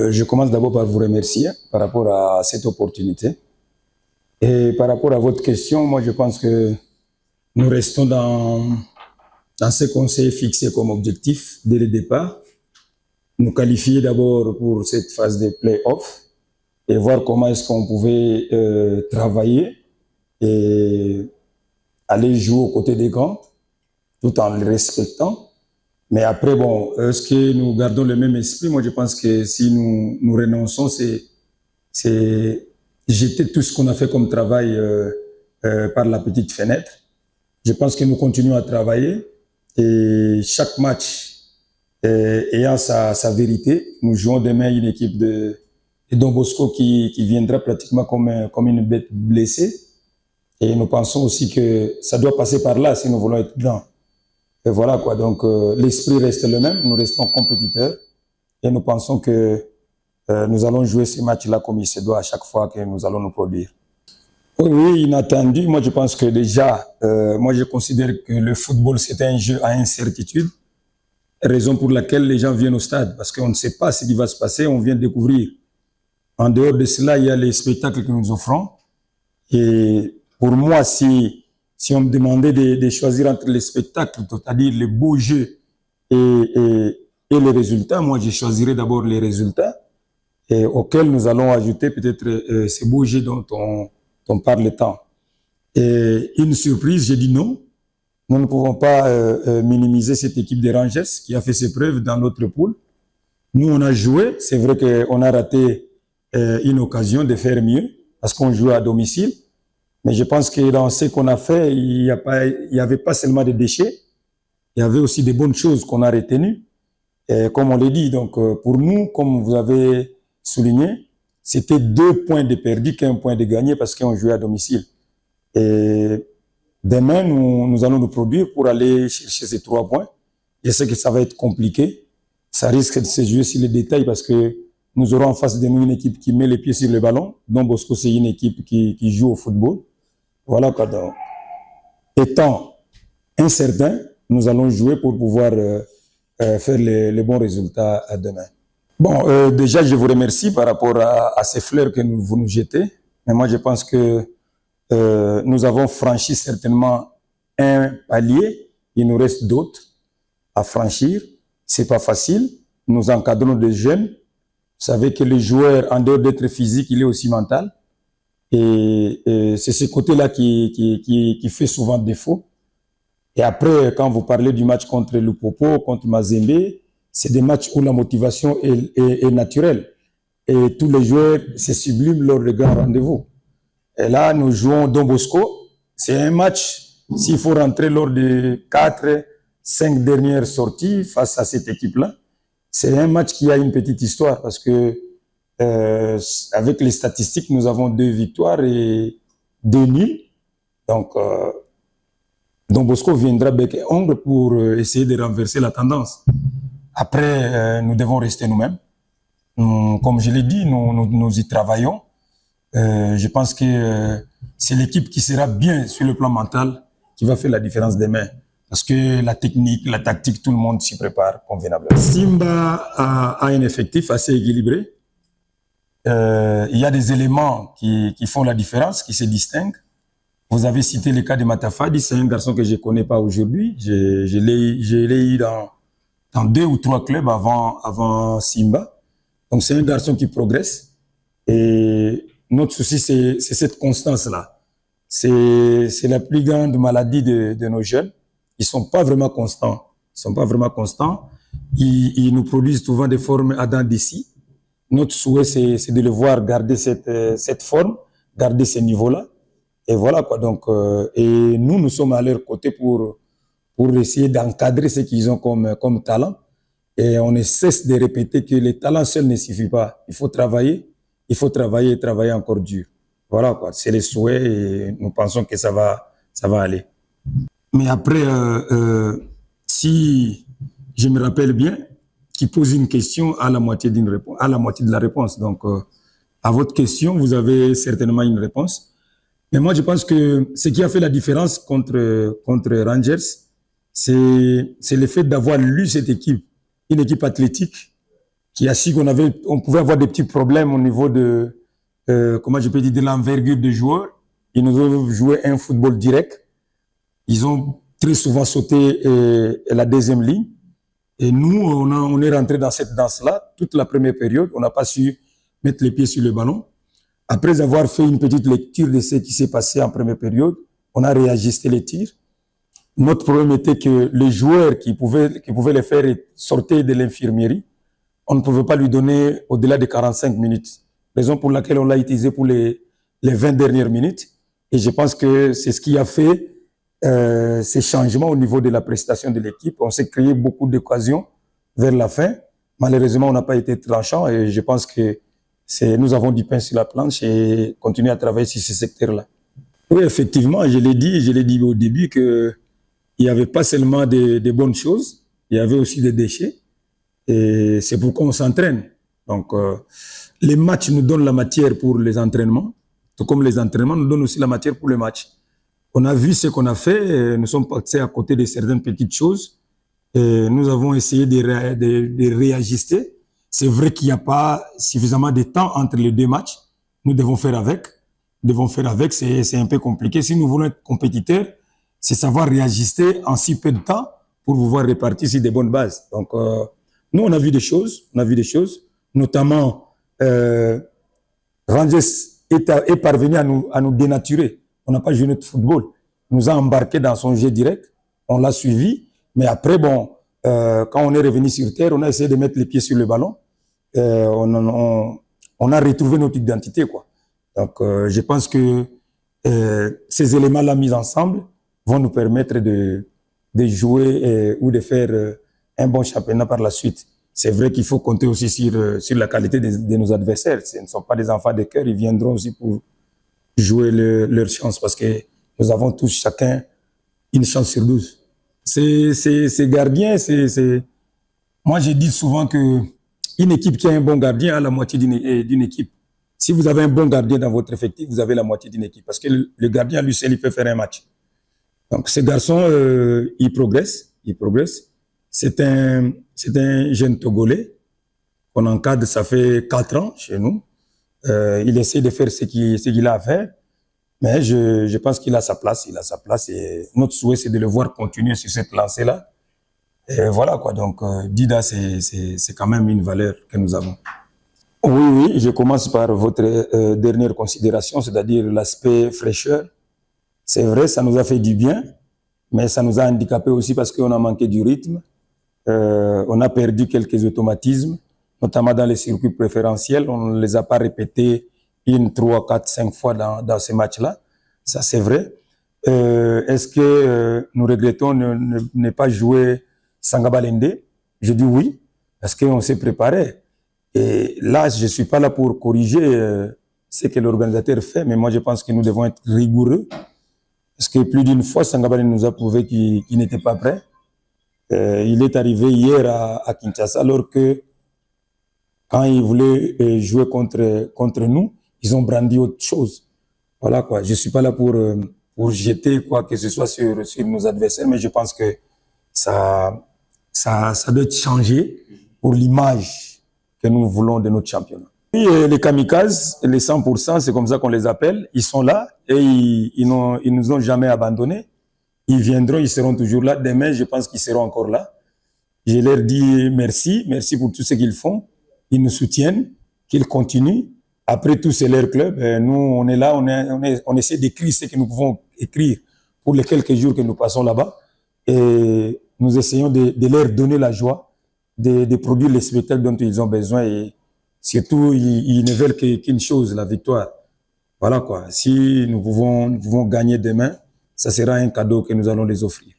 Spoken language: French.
Je commence d'abord par vous remercier par rapport à cette opportunité. Et par rapport à votre question, moi je pense que nous restons dans ce qu'on s'est fixé comme objectif dès le départ. Nous qualifier d'abord pour cette phase de play-off et voir comment est-ce qu'on pouvait travailler et aller jouer aux côtés des grands tout en les respectant. Mais après, bon, est-ce que nous gardons le même esprit? Moi, je pense que si nous renonçons, c'est jeter tout ce qu'on a fait comme travail par la petite fenêtre. Je pense que nous continuons à travailler et chaque match ayant sa vérité. Nous jouons demain une équipe de Don Bosco qui viendra pratiquement comme une bête blessée. Et nous pensons aussi que ça doit passer par là si nous voulons être grands. Et voilà quoi, donc l'esprit reste le même, nous restons compétiteurs et nous pensons que nous allons jouer ces matchs-là comme il se doit à chaque fois que nous allons nous produire. Oui, inattendu, moi je pense que déjà, moi je considère que le football c'est un jeu à incertitude, raison pour laquelle les gens viennent au stade, parce qu'on ne sait pas ce qui va se passer, on vient découvrir. En dehors de cela, il y a les spectacles que nous offrons et pour moi, si on me demandait de choisir entre les spectacles, c'est-à-dire les beaux jeux et les résultats, moi, je choisirais d'abord les résultats et auxquels nous allons ajouter peut-être ces beaux jeux dont on parle tant. Et une surprise, j'ai dit non. Nous ne pouvons pas minimiser cette équipe des Rangers qui a fait ses preuves dans notre poule. Nous, on a joué. C'est vrai qu'on a raté une occasion de faire mieux parce qu'on jouait à domicile. Mais je pense que dans ce qu'on a fait, il y avait pas seulement des déchets, il y avait aussi des bonnes choses qu'on a retenues. Et comme on l'a dit, donc pour nous, comme vous avez souligné, c'était 2 points de perdu qu'un point de gagné parce qu'on jouait à domicile. Et demain, nous allons nous produire pour aller chercher ces 3 points. Je sais que ça va être compliqué. Ça risque de se jouer sur les détails parce que nous aurons en face de nous une équipe qui met les pieds sur le ballon. Don Bosco, c'est une équipe qui joue au football. Voilà quoi. Donc, étant incertain, nous allons jouer pour pouvoir faire les bons résultats à demain. Bon, déjà, je vous remercie par rapport à ces fleurs que vous nous jetez. Mais moi, je pense que nous avons franchi certainement un palier. Il nous reste d'autres à franchir. C'est pas facile. Nous encadrons des jeunes. Vous savez que le joueur, en dehors d'être physique, il est aussi mental. Et c'est ce côté-là qui fait souvent défaut. Et après, quand vous parlez du match contre Lupopo, contre Mazembe, c'est des matchs où la motivation est naturelle. Et tous les joueurs se subliment lors de grands rendez-vous. Et là, nous jouons Don Bosco. C'est un match, s'il faut rentrer lors des 4-5 dernières sorties face à cette équipe-là, c'est un match qui a une petite histoire parce que avec les statistiques, nous avons 2 victoires et 2 nuls. Donc, Don Bosco viendra bec et ongle pour essayer de renverser la tendance. Après, nous devons rester nous-mêmes. Comme je l'ai dit, nous y travaillons. Je pense que c'est l'équipe qui sera bien sur le plan mental qui va faire la différence demain. Parce que la technique, la tactique, tout le monde s'y prépare convenablement. Simba a un effectif assez équilibré. Il y a des éléments qui font la différence, qui se distinguent. Vous avez cité le cas de Matafadi, c'est un garçon que je ne connais pas aujourd'hui. Je l'ai eu dans 2 ou 3 clubs avant Simba. Donc c'est un garçon qui progresse. Et notre souci, c'est cette constance-là. C'est la plus grande maladie de nos jeunes. Ils ne sont pas vraiment constants. Ils nous produisent souvent des formes à dents d'ici. Notre souhait, c'est de le voir garder cette forme, garder ce niveau-là. Et voilà quoi. Donc, et nous sommes à leur côté pour essayer d'encadrer ce qu'ils ont comme talent. Et on ne cesse de répéter que le talent seul ne suffit pas. Il faut travailler et travailler encore dur. Voilà quoi. C'est le souhait et nous pensons que ça va aller. Mais après, si je me rappelle bien, qui pose une question à la moitié d'une réponse, à la moitié de la réponse. Donc, à votre question, vous avez certainement une réponse. Mais moi, je pense que ce qui a fait la différence contre Rangers, c'est le fait d'avoir lu cette équipe, une équipe athlétique, qui a su on pouvait avoir des petits problèmes au niveau de, comment je peux dire, de l'envergure des joueurs. Ils nous ont joué un football direct. Ils ont très souvent sauté la deuxième ligne. Et nous, on est rentré dans cette danse-là toute la première période. On n'a pas su mettre les pieds sur le ballon. Après avoir fait une petite lecture de ce qui s'est passé en première période, on a réajusté les tirs. Notre problème était que les joueurs qui pouvaient les faire sortir de l'infirmerie, on ne pouvait pas lui donner au-delà de 45 minutes. Raison pour laquelle on l'a utilisé pour les 20 dernières minutes. Et je pense que c'est ce qui a fait ces changements au niveau de la prestation de l'équipe. On s'est créé beaucoup d'occasions vers la fin. Malheureusement, on n'a pas été tranchant et je pense que nous avons du pain sur la planche et continuer à travailler sur ce secteur-là. Oui, effectivement, je l'ai dit au début que il n'y avait pas seulement des bonnes choses, il y avait aussi des déchets. Et c'est pourquoi on s'entraîne. Donc, les matchs nous donnent la matière pour les entraînements, tout comme les entraînements nous donnent aussi la matière pour les matchs. On a vu ce qu'on a fait, et nous sommes passés à côté de certaines petites choses. Et nous avons essayé de réajuster. C'est vrai qu'il n'y a pas suffisamment de temps entre les deux matchs. Nous devons faire avec. C'est un peu compliqué. Si nous voulons être compétiteurs, c'est savoir réajuster en si peu de temps pour pouvoir repartir sur des bonnes bases. Donc, nous, on a vu des choses, notamment Rangers est parvenu à nous dénaturer. On n'a pas joué notre football. Il nous a embarqué dans son jeu direct, on l'a suivi, mais après, bon, quand on est revenu sur terre, on a essayé de mettre les pieds sur le ballon. On a retrouvé notre identité, quoi. Donc, je pense que ces éléments-là mis ensemble vont nous permettre de jouer ou de faire un bon championnat par la suite. C'est vrai qu'il faut compter aussi sur la qualité de nos adversaires. Ce ne sont pas des enfants de cœur, ils viendront aussi pour jouer leur chance parce que nous avons tous chacun une chance sur 12. Ces gardiens, moi je dis souvent que une équipe qui a un bon gardien a la moitié d'une équipe. Si vous avez un bon gardien dans votre effectif, vous avez la moitié d'une équipe parce que le gardien, lui seul, il peut faire un match. Donc, ces garçons, ils progressent. C'est un jeune Togolais qu'on encadre, ça fait 4 ans chez nous. Il essaie de faire ce qu'il a à faire, mais je pense qu'il a sa place. Et notre souhait, c'est de le voir continuer sur cette lancée-là. Et voilà, quoi. Donc, Dida, c'est quand même une valeur que nous avons. Oui, je commence par votre dernière considération, c'est-à-dire l'aspect fraîcheur. C'est vrai, ça nous a fait du bien, mais ça nous a handicapé aussi parce qu'on a manqué du rythme. On a perdu quelques automatismes, notamment dans les circuits préférentiels. On ne les a pas répétés 1, 3, 4, 5 fois dans ces matchs-là. Ça, c'est vrai. Est-ce que nous regrettons ne pas jouer Sangaba Lende? Je dis oui, parce qu'on s'est préparé. Et là, je ne suis pas là pour corriger ce que l'organisateur fait, mais moi, je pense que nous devons être rigoureux. Parce que plus d'une fois, Sangaba Lende nous a prouvé qu'il n'était pas prêt. Il est arrivé hier à Kinshasa, alors que quand il voulait jouer contre nous, ils ont brandi autre chose. Voilà, quoi. Je ne suis pas là pour jeter quoi que ce soit sur nos adversaires, mais je pense que ça doit être changé pour l'image que nous voulons de notre championnat. Et les kamikazes, les 100%, c'est comme ça qu'on les appelle, ils sont là et ils nous ont jamais abandonnés. Ils viendront, ils seront toujours là. Demain, je pense qu'ils seront encore là. Je leur dis merci pour tout ce qu'ils font. Ils nous soutiennent, qu'ils continuent. Après tout, c'est leur club. Nous, on est là, on essaie d'écrire ce que nous pouvons écrire pour les quelques jours que nous passons là-bas. Et nous essayons de leur donner la joie, de produire les spectacles dont ils ont besoin. Et surtout, ils ne veulent qu'une chose, la victoire. Voilà, quoi. Si nous pouvons gagner demain, ça sera un cadeau que nous allons les offrir.